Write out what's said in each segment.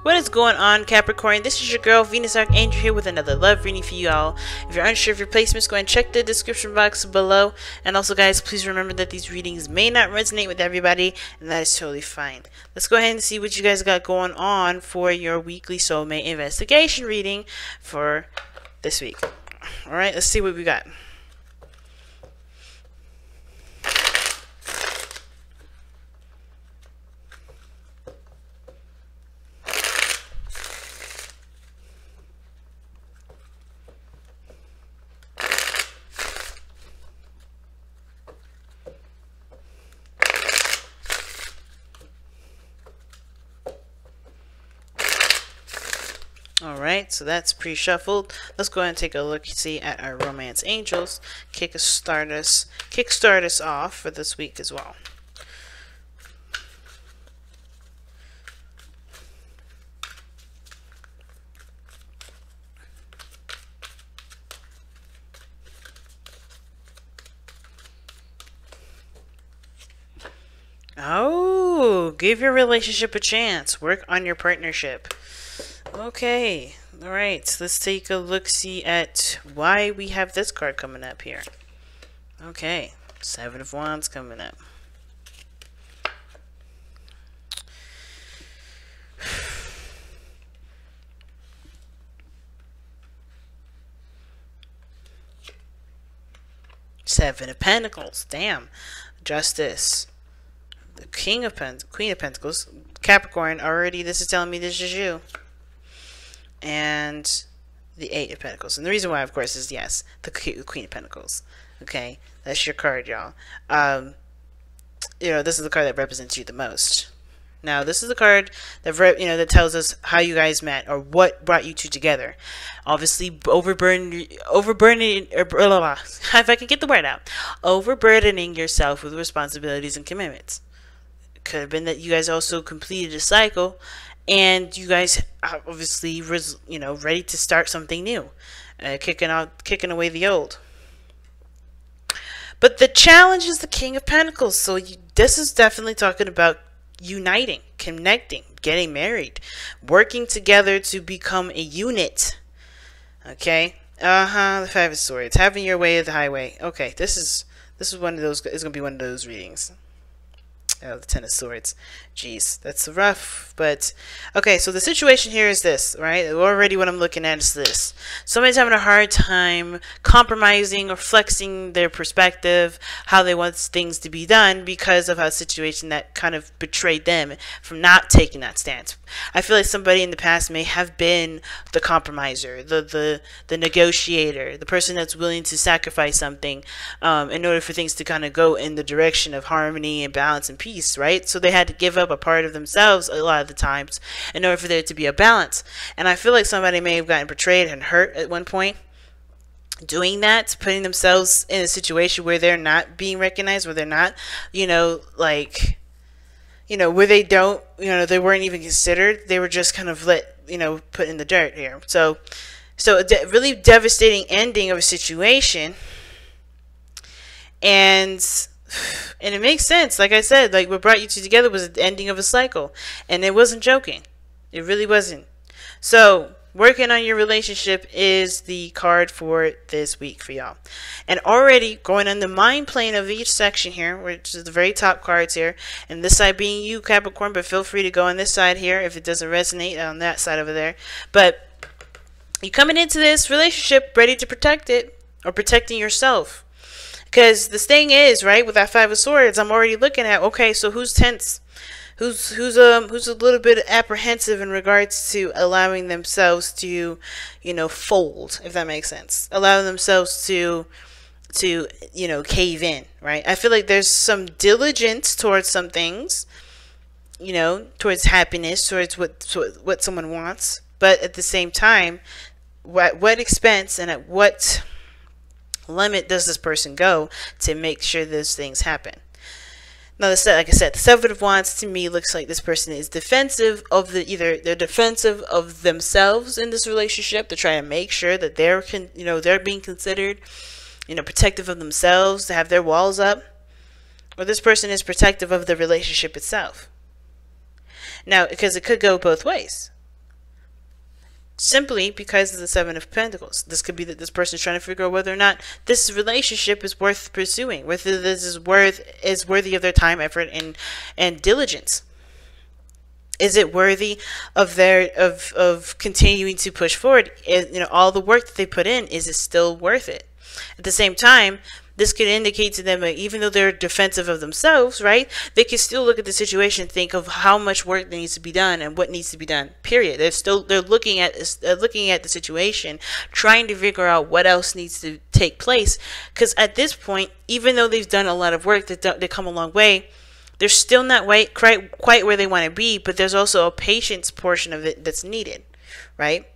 What is going on, Capricorn? This is your girl, Venus Archangel, here with another love reading for you all. If you're unsure of your placements, go and check the description box below. And also, guys, please remember that these readings may not resonate with everybody, and that is totally fine. Let's go ahead and see what you guys got going on for your weekly soulmate investigation reading for this week. Alright, let's see what we got. Alright, so that's pre-shuffled. Let's go ahead and take a look-see at our romance angels. Kickstart us off for this week as well. Oh, give your relationship a chance. Work on your partnership. Okay, alright, let's take a look-see at why we have this card coming up here. Okay, 7 of Wands coming up. Seven of Pentacles, damn. Justice. The Queen of Pentacles. Capricorn, already this is telling me this is you. And the 8 of Pentacles. And the reason why, of course, is yes, the Queen of Pentacles. Okay, that's your card, y'all. You know, this is the card that represents you the most. Now, this is the card that that tells us how you guys met or what brought you two together. Obviously, overburdening, if I can get the word out, overburdening yourself with responsibilities and commitments. It could have been that you guys also completed a cycle. And you guys obviously, ready to start something new, kicking away the old. But the challenge is the King of Pentacles. So this is definitely talking about uniting, connecting, getting married, working together to become a unit. Okay. The 5 of Swords, having your way of the highway. Okay, this is one of those. It's gonna be one of those readings. Oh, the 10 of Swords. Jeez, that's rough. But, okay, so the situation here is this, right? Already what I'm looking at is this. Somebody's having a hard time compromising or flexing their perspective, how they want things to be done because of a situation that kind of betrayed them from not taking that stance. I feel like somebody in the past may have been the compromiser, the negotiator, the person that's willing to sacrifice something in order for things to kind of go in the direction of harmony and balance and peace, right? So they had to give up a part of themselves a lot of the times in order for there to be a balance. And I feel like somebody may have gotten betrayed and hurt at one point doing that, putting themselves in a situation where they're not being recognized, where they're not, where they don't, they weren't even considered. They were just kind of put in the dirt here. So a really devastating ending of a situation. And it makes sense. Like I said, like what brought you two together was the ending of a cycle. And it wasn't joking. It really wasn't. So, working on your relationship is the card for this week for y'all. And already going on the mind plane of each section here, which is the very top cards here, and this side being you, Capricorn, but feel free to go on this side here if it doesn't resonate on that side over there. But you're coming into this relationship ready to protect it or protecting yourself. Because this thing is, right, with that 5 of Swords, I'm already looking at, okay, so who's tense? Who's a little bit apprehensive in regards to allowing themselves to, fold, if that makes sense. Allowing themselves to cave in, right? I feel like there's some diligence towards some things, towards happiness, towards what someone wants. But at the same time, what expense and at what limit does this person go to make sure those things happen? Now, like I said, the 7 of Wands to me looks like this person is defensive of either they're defensive of themselves in this relationship. They're trying to make sure that they're being considered, protective of themselves, to have their walls up, or this person is protective of the relationship itself. Now, because it could go both ways. simply because of the Seven of Pentacles. This could be that this person is trying to figure out whether or not this relationship is worth pursuing, whether this is worthy of their time, effort, and diligence. Is it worthy of their of continuing to push forward? All the work that they put in, is it still worth it? At the same time, this could indicate to them, even though they're defensive of themselves, right? They can still look at the situation and think of how much work needs to be done and what needs to be done. Period. They're looking at the situation, trying to figure out what else needs to take place. Because at this point, even though they've done a lot of work, they come a long way. They're still not quite where they want to be, but there's also a patience portion of it that's needed, right?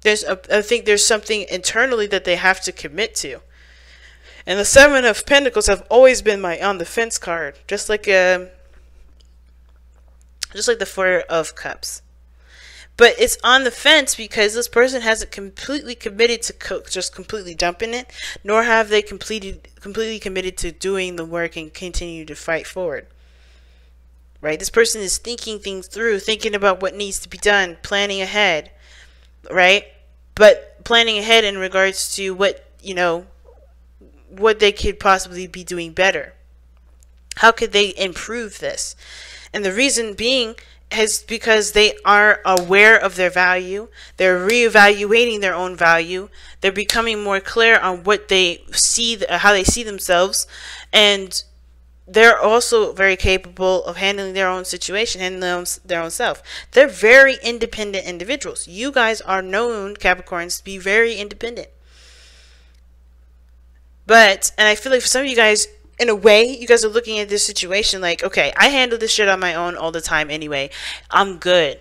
I think there's something internally that they have to commit to. And the Seven of Pentacles have always been my on the fence card, just like the Four of Cups. But it's on the fence because this person hasn't completely committed to just completely dumping it, nor have they completely committed to doing the work and continue to fight forward. Right? This person is thinking things through, thinking about what needs to be done, planning ahead, right? But planning ahead in regards to what they could possibly be doing better. How could they improve this? And the reason being is because they are aware of their value. They're reevaluating their own value. They're becoming more clear on what they see, how they see themselves, and they're also very capable of handling their own situation, handling their own self. They're very independent individuals. You guys are known, Capricorns, to be very independent. And I feel like for some of you guys, in a way, you guys are looking at this situation like, okay, I handle this shit on my own all the time anyway. I'm good.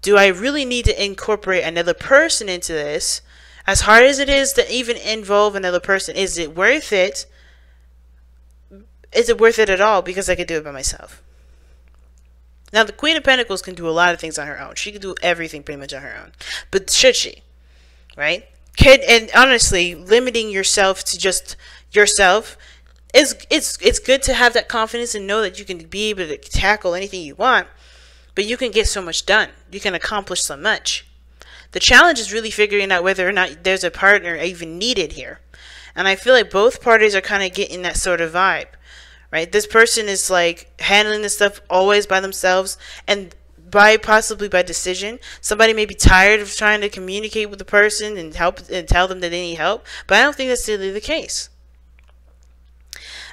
Do I really need to incorporate another person into this? As hard as it is to even involve another person, is it worth it? Is it worth it at all? Because I could do it by myself. Now, the Queen of Pentacles can do a lot of things on her own. She can do everything pretty much on her own. But should she? Right? And honestly, limiting yourself to just yourself, it's good to have that confidence and know that you can be able to tackle anything you want. But you can get so much done. You can accomplish so much. The challenge is really figuring out whether or not there's a partner even needed here. And I feel like both parties are kind of getting that sort of vibe. Right? This person is like handling this stuff always by themselves, and possibly by decision. Somebody may be tired of trying to communicate with the person and help and tell them that they need help, but I don't think that's really the case.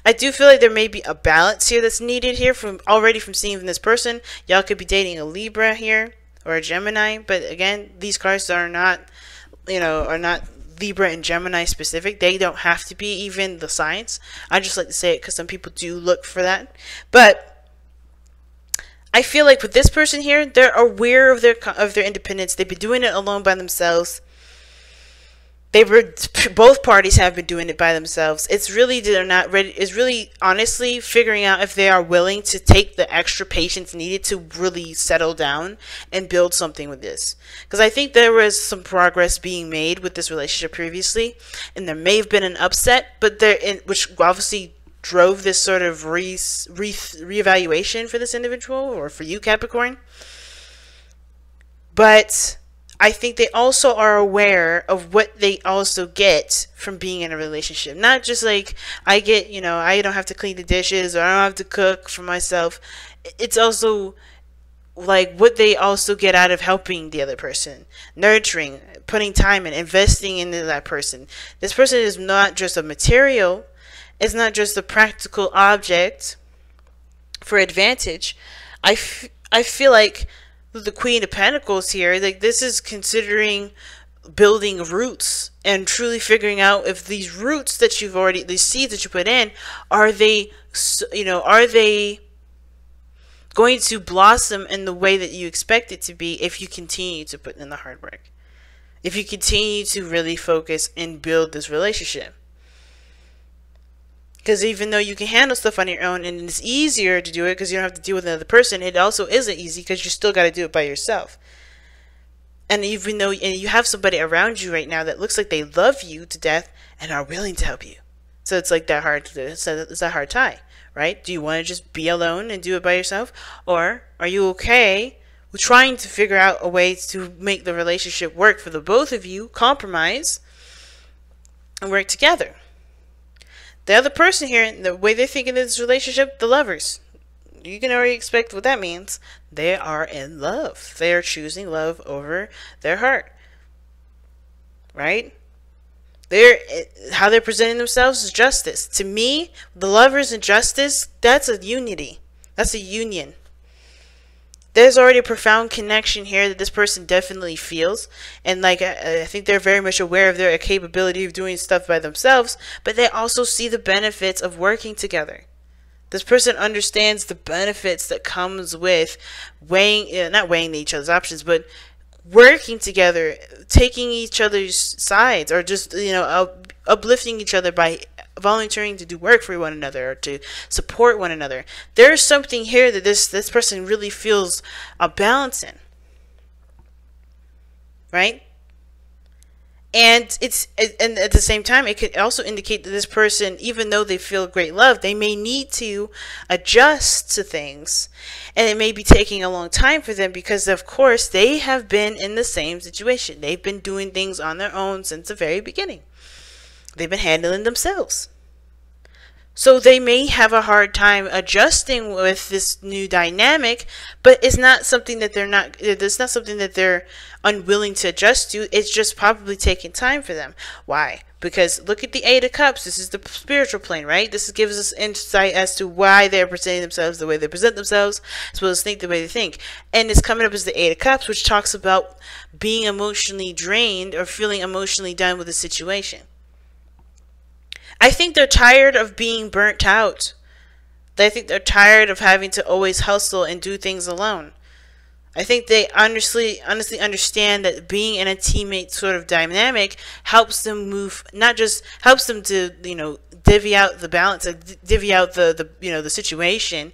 I do feel like there may be a balance here that's needed here from seeing from this person. Y'all could be dating a Libra here or a Gemini, but again, these cards are not, are not Libra and Gemini specific. They don't have to be even the signs. I just like to say it because some people do look for that. But I feel like with this person here, they're aware of their independence. They've been doing it alone by themselves. Both parties have been doing it by themselves. It's really they're not ready. It's really honestly figuring out if they are willing to take the extra patience needed to really settle down and build something with this. Because I think there was some progress being made with this relationship previously, and there may have been an upset, but which obviously drove this sort of reevaluation for this individual or for you, Capricorn. But I think they also are aware of what they also get from being in a relationship. Not just like, I get, I don't have to clean the dishes or I don't have to cook for myself. It's also like what they also get out of helping the other person. Nurturing, putting time in, investing into that person. This person is not just a material. It's not just a practical object for advantage. I feel like the Queen of Pentacles here, like this is considering building roots and truly figuring out if these roots that these seeds that you put in, are they going to blossom in the way that you expect it to be if you continue to put in the hard work, if you continue to really focus and build this relationship. Because even though you can handle stuff on your own and it's easier to do it because you don't have to deal with another person, it also isn't easy because you still got to do it by yourself. And even though you have somebody around you right now that looks like they love you to death and are willing to help you. So it's like it's that hard tie, right? Do you want to just be alone and do it by yourself? Or are you okay trying to figure out a way to make the relationship work for the both of you, compromise, and work together. The other person here, the way they're thinking of this relationship, the lovers, you can already expect what that means. They are in love. They are choosing love over their heart. Right? How they're presenting themselves is justice. To me, the lovers and justice, that's a unity. That's a union. There's already a profound connection here that this person definitely feels. And like, I think they're very much aware of their capability of doing stuff by themselves, but they also see the benefits of working together. This person understands the benefits that comes with not weighing each other's options, but working together, taking each other's sides, or just, uplifting each other by volunteering to do work for one another or to support one another. There's something here that this person really feels a balance in. Right? And at the same time, it could also indicate that this person, even though they feel great love, they may need to adjust to things. And it may be taking a long time for them because, of course, they have been in the same situation. They've been doing things on their own since the very beginning. They've been handling themselves. So they may have a hard time adjusting with this new dynamic, but it's not something that it's not something that they're unwilling to adjust to. It's just probably taking time for them. Why? Because look at the Eight of Cups. This is the spiritual plane, right? This gives us insight as to why they're presenting themselves the way they present themselves, as well as think the way they think. And it's coming up as the Eight of Cups, which talks about being emotionally drained or feeling emotionally done with a situation. I think they're tired of being burnt out. I think they're tired of having to always hustle and do things alone. I think they honestly understand that being in a teammate sort of dynamic helps them move, not just helps them to, divvy out the balance, divvy out the situation,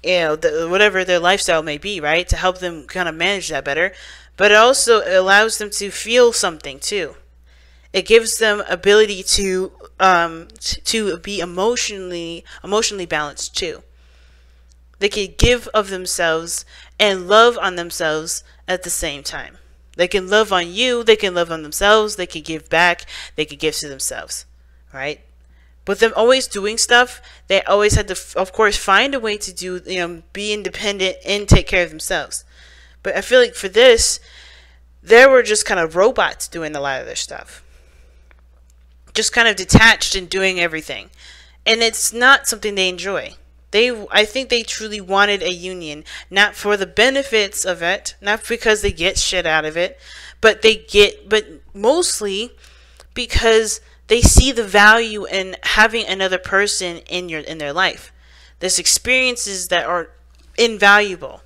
whatever their lifestyle may be, right? To help them kind of manage that better. But it also allows them to feel something too. It gives them ability to be emotionally balanced too. They can give of themselves and love on themselves at the same time. They can love on you, they can love on themselves, they can give back, they can give to themselves, right? But them always doing stuff, they always had to, of course, find a way to do, be independent and take care of themselves. But I feel like for this, they were just kind of robots doing a lot of their stuff. Just kind of detached and doing everything. And it's not something they enjoy. I think they truly wanted a union, not for the benefits of it, not because they get shit out of it, but mostly because they see the value in having another person in their life. There's experiences that are invaluable.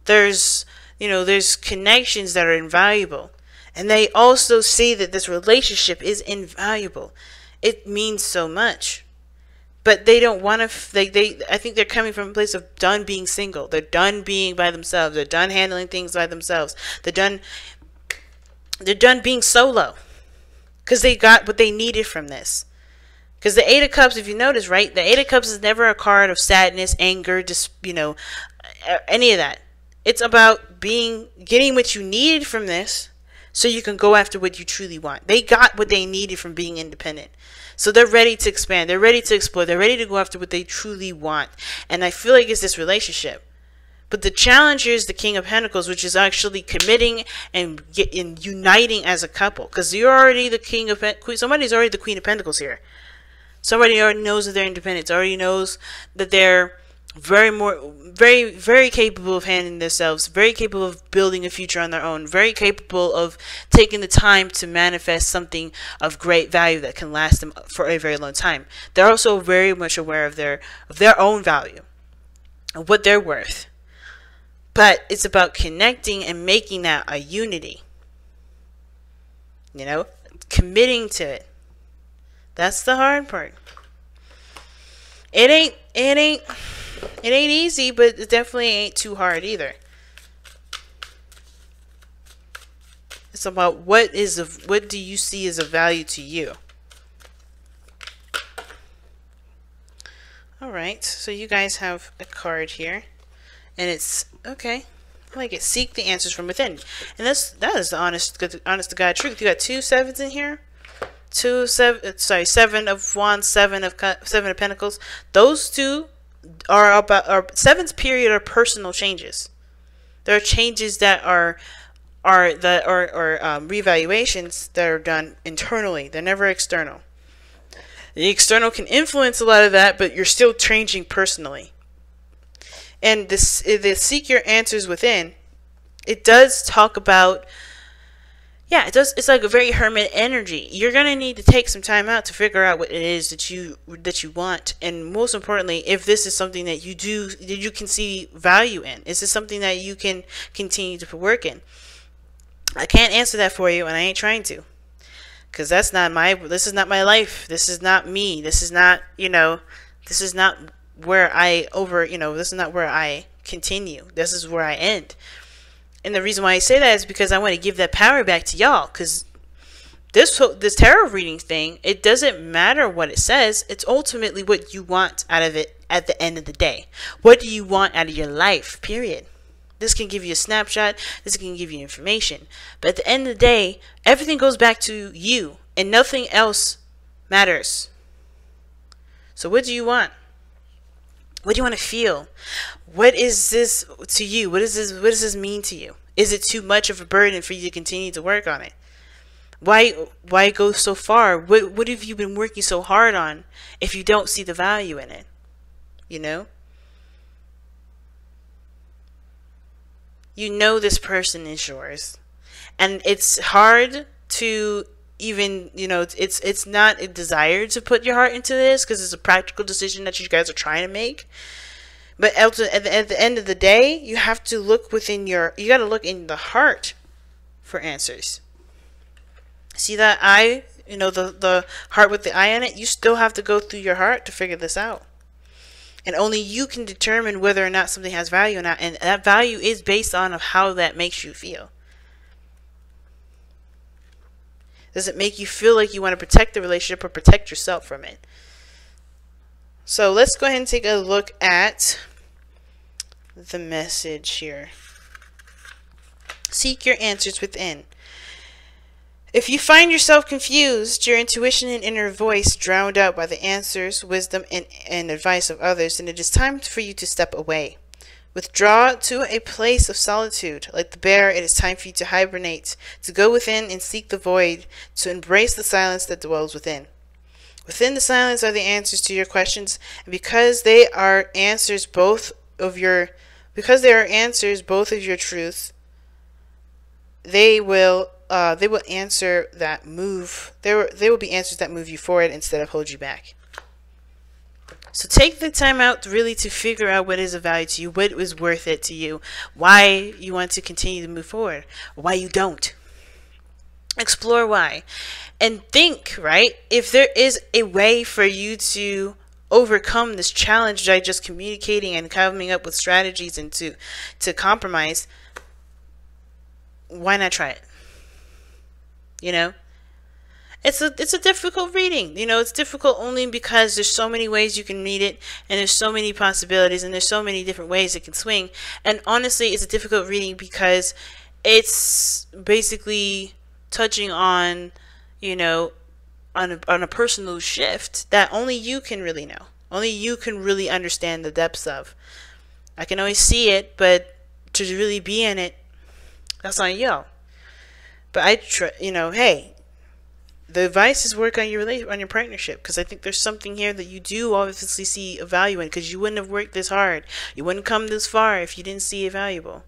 There's connections that are invaluable. And they also see that this relationship is invaluable. It means so much. But they don't want to, I think they're coming from a place of done being single. They're done being by themselves. They're done handling things by themselves. They're done being solo. Because they got what they needed from this. Because the Eight of Cups, if you notice, right? The Eight of Cups is never a card of sadness, anger, just, any of that. It's about getting what you needed from this, so you can go after what you truly want. They got what they needed from being independent. So they're ready to expand. They're ready to explore. They're ready to go after what they truly want. And I feel like it's this relationship. But the challenge is the King of Pentacles, which is actually committing and uniting as a couple. Because you're already the King of Pentacles. Somebody's already the Queen of Pentacles here. Somebody already knows that they're independent. Already knows that they're very, very capable of handling themselves, very capable of building a future on their own, very capable of taking the time to manifest something of great value that can last them for a very long time. They're also very much aware of their own value, of what they're worth. But it's about connecting and making that a unity. Committing to it. That's the hard part. It ain't easy, but it definitely ain't too hard either. It's about what do you see as a value to you. Alright, so you guys have a card here. And it's, okay, I like it. Seek the answers from within. And that is the honest to God truth. You got 2 7s in here. 7 of Wands, 7 of Pentacles. Those two are about, or 7's period are personal changes. There are changes that are reevaluations that are done internally. They're never external. The external can influence a lot of that, but you're still changing personally. And the seek your answers within, it does talk about, yeah, it does. It's like a very hermit energy. You're gonna need to take some time out to figure out what it is that you want, and most importantly, if this is something that you can see value in. Is this something that you can continue to work in? I can't answer that for you, and I ain't trying to. Because this is not my life. This is not me. This is not, this is not where this is not where I continue. This is where I end. And the reason why I say that is because I want to give that power back to y'all. Because this tarot reading thing, it doesn't matter what it says. It's ultimately what you want out of it at the end of the day. What do you want out of your life, period? This can give you a snapshot. This can give you information. But at the end of the day, everything goes back to you, and nothing else matters. So what do you want? What do you want to feel? What is this to you? What does this mean to you? Is it too much of a burden for you to continue to work on it? Why go so far? What have you been working so hard on if you don't see the value in it? You know this person is yours, and it's hard to even, it's not a desire to put your heart into this because it's a practical decision that you guys are trying to make. But at the end of the day, you have to look within you got to look in the heart for answers. See that eye, the heart with the eye on it? You still have to go through your heart to figure this out. And only you can determine whether or not something has value or not. And that value is based on how that makes you feel. Does it make you feel like you want to protect the relationship or protect yourself from it? So let's go ahead and take a look at the message here. Seek your answers within. If you find yourself confused, your intuition and inner voice drowned out by the answers, wisdom, and advice of others, then it is time for you to step away. Withdraw to a place of solitude. Like the bear, it is time for you to hibernate, to go within and seek the void, to embrace the silence that dwells within. Within the silence are the answers to your questions, and because they are answers both of your truths, they will answer that move. They will be answers that move you forward instead of hold you back. So take the time out really to figure out what is of value to you, what is worth it to you, why you want to continue to move forward, why you don't. Explore why. And think, right? If there is a way for you to overcome this challenge by just communicating and coming up with strategies and to compromise, why not try it? It's a difficult reading. It's difficult only because there's so many ways you can read it, and there's so many possibilities, and there's so many different ways it can swing. And honestly, it's a difficult reading because it's basically touching on, on a personal shift that only you can really know. Only you can really understand the depths of. I can always see it, but to really be in it, that's on y'all. But hey, the advice is work on your partnership, because I think there's something here that you do obviously see a value in, because you wouldn't have worked this hard. You wouldn't come this far if you didn't see it valuable.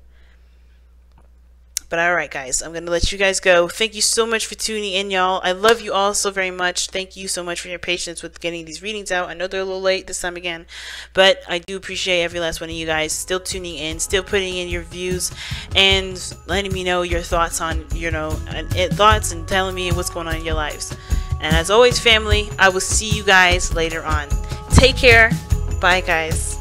But alright guys, I'm going to let you guys go. Thank you so much for tuning in, y'all. I love you all so very much. Thank you so much for your patience with getting these readings out. I know they're a little late this time again, but I do appreciate every last one of you guys still tuning in, still putting in your views, and letting me know your thoughts on, thoughts and telling me what's going on in your lives. And as always, family, I will see you guys later on. Take care. Bye, guys.